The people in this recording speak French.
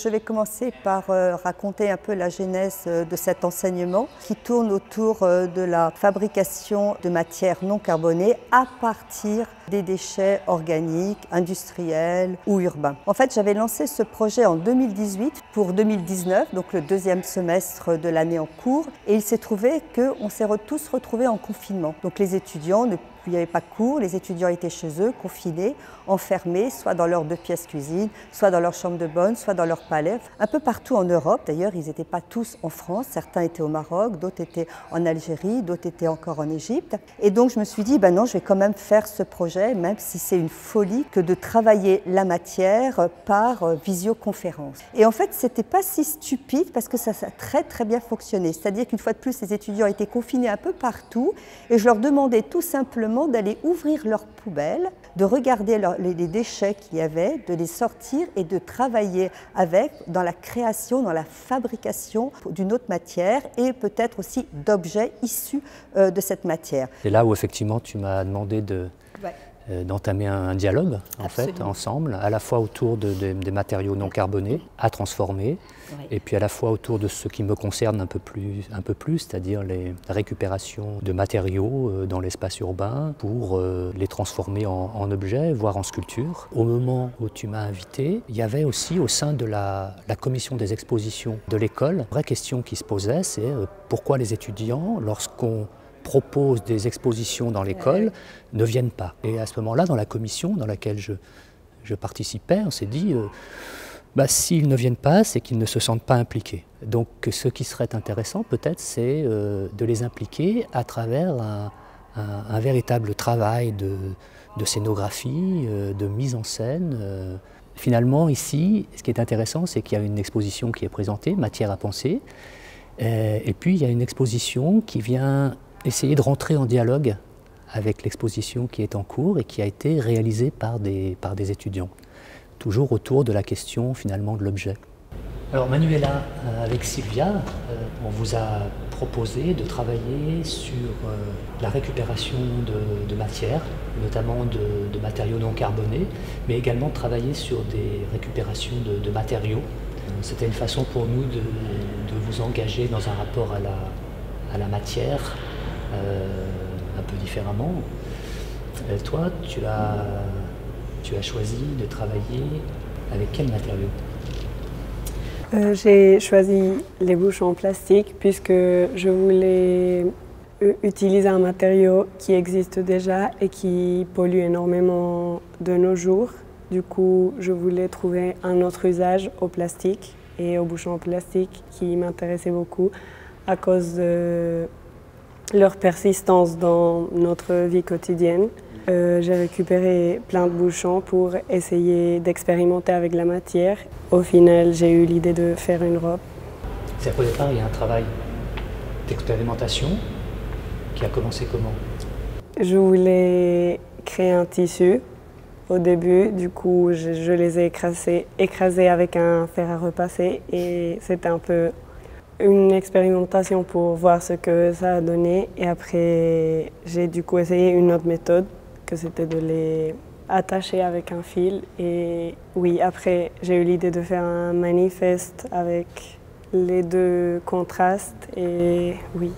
Je vais commencer par raconter un peu la genèse de cet enseignement qui tourne autour de la fabrication de matières non carbonées à partir des déchets organiques, industriels ou urbains. En fait, j'avais lancé ce projet en 2018 pour 2019, donc le deuxième semestre de l'année en cours, et il s'est trouvé qu'on s'est tous retrouvés en confinement. Donc les étudiants il n'y avait pas de cours, les étudiants étaient chez eux, confinés, enfermés, soit dans leurs 2 pièces cuisine, soit dans leur chambre de bonne, soit dans leur palais. Un peu partout en Europe, d'ailleurs, ils n'étaient pas tous en France, certains étaient au Maroc, d'autres étaient en Algérie, d'autres étaient encore en Égypte. Et donc je me suis dit, ben non, je vais quand même faire ce projet, même si c'est une folie, que de travailler la matière par visioconférence. Et en fait, c'était pas si stupide parce que ça a très bien fonctionné. C'est-à-dire qu'une fois de plus, les étudiants étaient confinés un peu partout et je leur demandais tout simplement d'aller ouvrir leurs poubelles, de regarder les déchets qu'il y avait, de les sortir et de travailler avec dans la création, dans la fabrication d'une autre matière et peut-être aussi d'objets issus de cette matière. C'est là où effectivement tu m'as demandé d'entamer un dialogue en fait, ensemble, à la fois autour des matériaux non carbonés à transformer, et puis à la fois autour de ce qui me concerne un peu plus, c'est-à-dire la récupération de matériaux dans l'espace urbain pour les transformer en objets, voire en sculptures. Au moment où tu m'as invité, il y avait aussi au sein de la commission des expositions de l'école, une vraie question qui se posait, c'est pourquoi les étudiants, lorsqu'on propose des expositions dans l'école, ne viennent pas. Et à ce moment-là, dans la commission dans laquelle je participais, on s'est dit, s'ils ne viennent pas, c'est qu'ils ne se sentent pas impliqués. Donc ce qui serait intéressant peut-être, c'est de les impliquer à travers un véritable travail de scénographie, de mise en scène. Finalement, ici, ce qui est intéressant, c'est qu'il y a une exposition qui est présentée, Matière à penser, et puis il y a une exposition qui vient essayer de rentrer en dialogue avec l'exposition qui est en cours et qui a été réalisée par des étudiants, toujours autour de la question finalement de l'objet. Alors Manuela, avec Sylvia, on vous a proposé de travailler sur la récupération de matières, notamment de matériaux non carbonés, mais également de travailler sur des récupérations de matériaux. C'était une façon pour nous de vous engager dans un rapport à la matière, un peu différemment. Toi, tu as choisi de travailler avec quel matériau? J'ai choisi les bouchons en plastique puisque je voulais utiliser un matériau qui existe déjà et qui pollue énormément de nos jours. Du coup, je voulais trouver un autre usage au plastique et aux bouchons en plastique qui m'intéressait beaucoup à cause de leur persistance dans notre vie quotidienne. J'ai récupéré plein de bouchons pour essayer d'expérimenter avec la matière. Au final, j'ai eu l'idée de faire une robe. C'est au départ, il y a un travail d'expérimentation qui a commencé comment? Je voulais créer un tissu au début, du coup je les ai écrasés avec un fer à repasser et c'était un peu une expérimentation pour voir ce que ça a donné. Et après, j'ai du coup essayé une autre méthode, que c'était de les attacher avec un fil. Et oui, après, j'ai eu l'idée de faire un manifeste avec les 2 contrastes. Et oui.